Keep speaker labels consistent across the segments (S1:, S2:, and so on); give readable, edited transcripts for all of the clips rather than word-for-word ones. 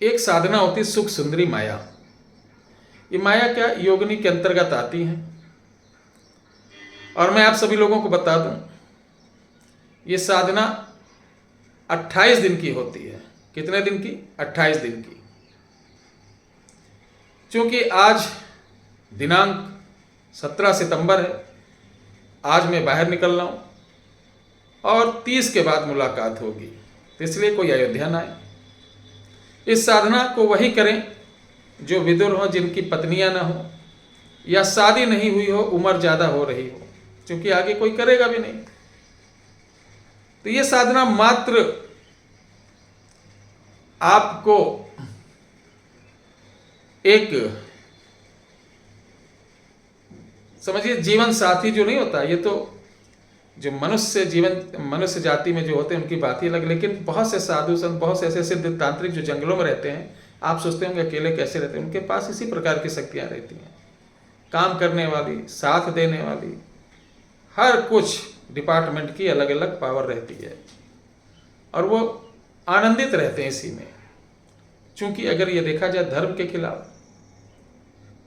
S1: एक साधना होती है सुख सुंदरी माया। ये माया क्या योगिनी के अंतर्गत आती है। और मैं आप सभी लोगों को बता दूं, ये साधना 28 दिन की होती है। कितने दिन की? 28 दिन की। क्योंकि आज दिनांक 17 सितंबर है, आज मैं बाहर निकल रहा हूं और 30 के बाद मुलाकात होगी, तो इसलिए कोई अयोध्या ना आए। इस साधना को वही करें जो विदुर हो, जिनकी पत्नियां ना हो या शादी नहीं हुई हो, उम्र ज्यादा हो रही हो, क्योंकि आगे कोई करेगा भी नहीं। तो ये साधना मात्र आपको एक समझिए जीवन साथी जो नहीं होता, ये तो जो मनुष्य जाति में जो होते हैं उनकी बात ही अलग। लेकिन बहुत से साधु संत, बहुत से ऐसे सिद्ध तांत्रिक जो जंगलों में रहते हैं, आप सोचते होंगे अकेले कैसे रहते हैं, उनके पास इसी प्रकार की शक्तियां रहती हैं। काम करने वाली, साथ देने वाली, हर कुछ डिपार्टमेंट की अलग अलग पावर रहती है और वो आनंदित रहते हैं इसी में। क्योंकि अगर ये देखा जाए धर्म के खिलाफ,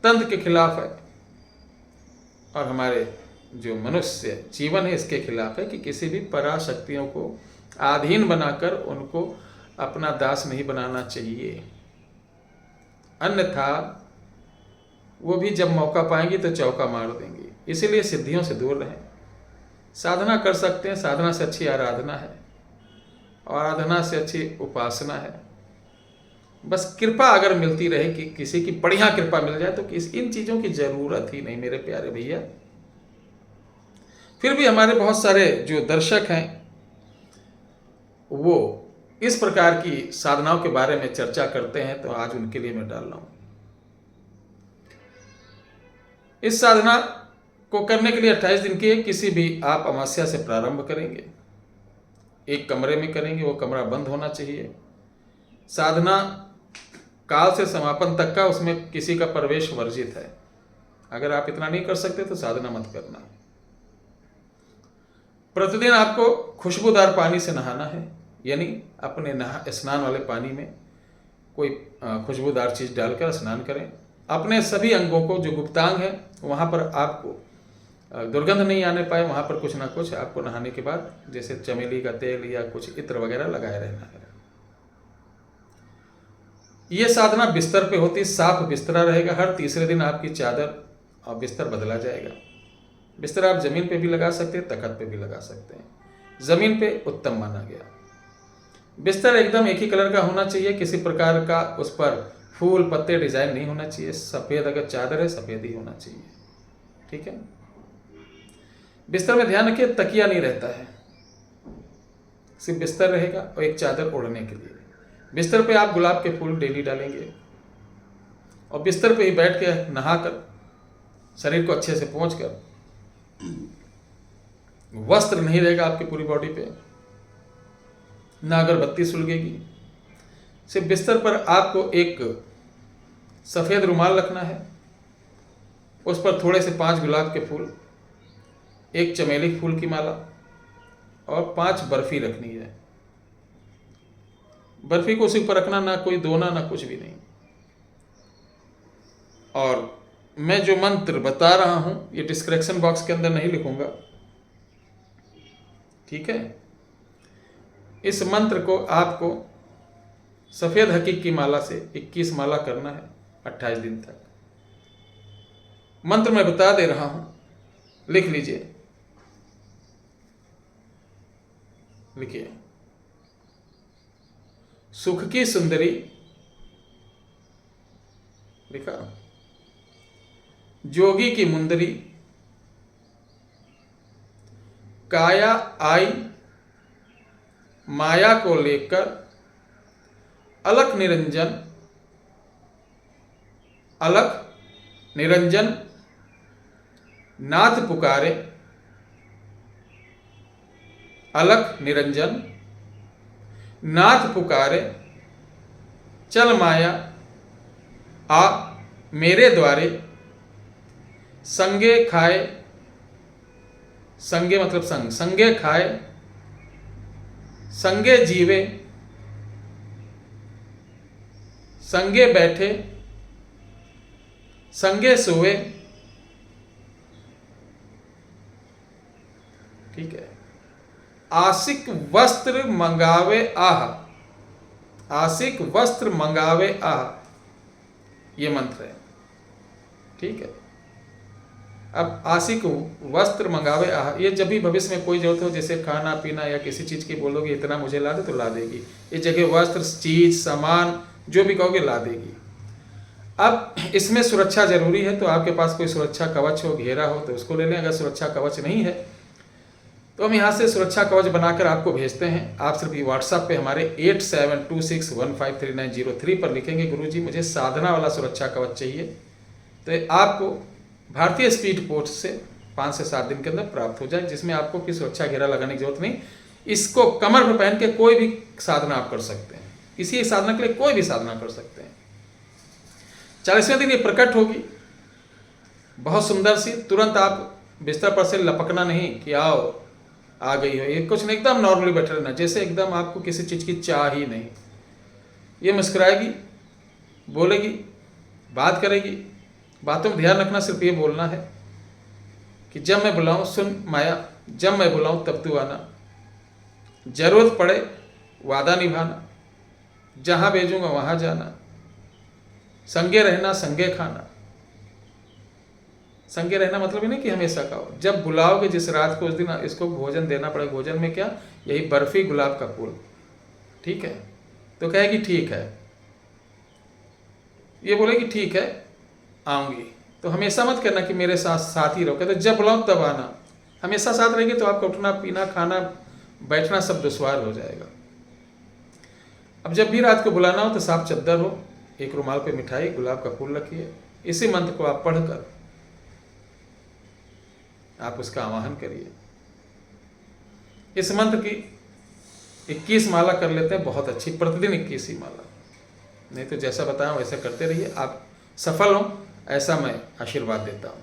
S1: तंत्र के खिलाफ है और हमारे जो मनुष्य जीवन है इसके खिलाफ है कि किसी भी पराशक्तियों को अधीन बनाकर उनको अपना दास नहीं बनाना चाहिए। अन्यथा वो भी जब मौका पाएंगी तो चौका मार देंगी। इसीलिए सिद्धियों से दूर रहें। साधना कर सकते हैं, साधना से अच्छी आराधना है और आराधना से अच्छी उपासना है। बस कृपा अगर मिलती रहे कि किसी की बढ़िया कृपा मिल जाए तो इन चीज़ों की ज़रूरत ही नहीं मेरे प्यारे भैया। फिर भी हमारे बहुत सारे जो दर्शक हैं वो इस प्रकार की साधनाओं के बारे में चर्चा करते हैं, तो आज उनके लिए मैं डाल रहा हूं। इस साधना को करने के लिए 28 दिन की है। किसी भी आप अमावस्या से प्रारंभ करेंगे, एक कमरे में करेंगे, वो कमरा बंद होना चाहिए। साधना काल से समापन तक का उसमें किसी का प्रवेश वर्जित है। अगर आप इतना नहीं कर सकते तो साधना मत करना। प्रतिदिन आपको खुशबूदार पानी से नहाना है, यानी अपने स्नान वाले पानी में कोई खुशबूदार चीज़ डालकर स्नान करें। अपने सभी अंगों को, जो गुप्तांग है वहाँ पर आपको दुर्गंध नहीं आने पाए, वहाँ पर कुछ ना कुछ आपको नहाने के बाद जैसे चमेली का तेल या कुछ इत्र वगैरह लगाए रहना है। ये साधना बिस्तर पे होती, साफ बिस्तरा रहेगा। हर तीसरे दिन आपकी चादर और बिस्तर बदला जाएगा। बिस्तर आप जमीन पे भी लगा सकते हैं, तखत पे भी लगा सकते हैं। जमीन पे उत्तम माना गया। बिस्तर एकदम एक ही कलर का होना चाहिए, किसी प्रकार का उस पर फूल पत्ते डिजाइन नहीं होना चाहिए। सफेद अगर चादर है सफेद ही होना चाहिए, ठीक है। बिस्तर में ध्यान रखिए तकिया नहीं रहता है, सिर्फ बिस्तर रहेगा और एक चादर ओढ़ने के लिए। बिस्तर पे आप गुलाब के फूल डेली डालेंगे और बिस्तर पे ही बैठ के नहाकर शरीर को अच्छे से पोंछकर, वस्त्र नहीं रहेगा आपकी पूरी बॉडी पे, ना अगरबत्ती सुलगेगी। सिर्फ बिस्तर पर आपको एक सफेद रुमाल रखना है, उस पर थोड़े से 5 गुलाब के फूल, एक चमेली फूल की माला और 5 बर्फी रखनी है। बर्फी को उसी ऊपर रखना, ना कोई दोना ना कुछ भी नहीं। और मैं जो मंत्र बता रहा हूं ये डिस्क्रिप्शन बॉक्स के अंदर नहीं लिखूंगा, ठीक है। इस मंत्र को आपको सफेद हकीक की माला से 21 माला करना है 28 दिन तक। मंत्र मैं बता दे रहा हूं, लिख लीजिए। लिखिए, सुख की सुंदरी, लिखा। जोगी की मुंदरी, काया आई माया को लेकर, अलख निरंजन, अलख निरंजन नाथ पुकारे, अलख निरंजन नाथ पुकारे, चल माया आ मेरे द्वारे, संगे खाए, संगे मतलब संग, संगे खाए, संगे जीवे, संगे बैठे संगे सोए, ठीक है। आशिक वस्त्र मंगावे आह, आशिक वस्त्र मंगावे आह, ये मंत्र है, ठीक है। अब आशिक वस्त्र मंगावे आह, ये जब भी भविष्य में कोई जरूरत हो, जैसे खाना पीना या किसी चीज की बोलोगे इतना मुझे ला दे तो ला देगी। इस जगह वस्त्र, चीज, सामान जो भी कहोगे ला देगी। अब इसमें सुरक्षा जरूरी है, तो आपके पास कोई सुरक्षा कवच हो, घेरा हो तो उसको ले लें। अगर सुरक्षा कवच नहीं है तो हम यहाँ से सुरक्षा कवच बनाकर आपको भेजते हैं। आप सिर्फ ये व्हाट्सएप पे हमारे 8726153903 पर लिखेंगे गुरुजी मुझे साधना वाला सुरक्षा कवच चाहिए, तो आपको भारतीय स्पीड पोस्ट से 5 से 7 दिन के अंदर प्राप्त हो जाए, जिसमें आपको कोई सुरक्षा घेरा लगाने की जरूरत नहीं। इसको कमर पर पहन के कोई भी साधना आप कर सकते हैं, किसी साधना के लिए कोई भी साधना कर सकते हैं। 40वें दिन ये प्रकट होगी, बहुत सुंदर सी। तुरंत आप बिस्तर पर से लपकना नहीं कि आओ आ गई हो, ये कुछ नहीं, एकदम नॉर्मली बैठे रहना, जैसे एकदम आपको किसी चीज़ की चाह ही नहीं। ये मुस्कुराएगी, बोलेगी, बात करेगी। बातों में ध्यान रखना, सिर्फ ये बोलना है कि जब मैं बुलाऊं सुन माया, जब मैं बुलाऊं तब तू आना, जरूरत पड़े वादा निभाना, जहां भेजूंगा वहां जाना, संगे रहना संगे खाना। संगे रहना मतलब ही नहीं कि हमेशा खाओ, जब बुलाओगे जिस रात को उस दिन इसको भोजन देना पड़ेगा। भोजन में क्या, यही बर्फी गुलाब का फूल, ठीक है। तो कहेगी ठीक है, ये बोलेगी ठीक है आऊंगी। तो हमेशा मत करना कि मेरे साथ साथ ही रहो, कहते जब बुलाओ तब आना। हमेशा साथ रहेगी तो आपका उठना पीना खाना बैठना सब दुश्वार हो जाएगा। अब जब भी रात को बुलाना हो तो साफ चद्दर हो, एक रुमाल पे मिठाई गुलाब का फूल रखिए। इसी मंत्र को आप पढ़कर आप उसका आवाहन करिए। इस मंत्र की 21 माला कर लेते हैं, बहुत अच्छी, प्रतिदिन 21 ही माला। नहीं तो जैसा बताया वैसा करते रहिए, आप सफल हों ऐसा मैं आशीर्वाद देता हूँ।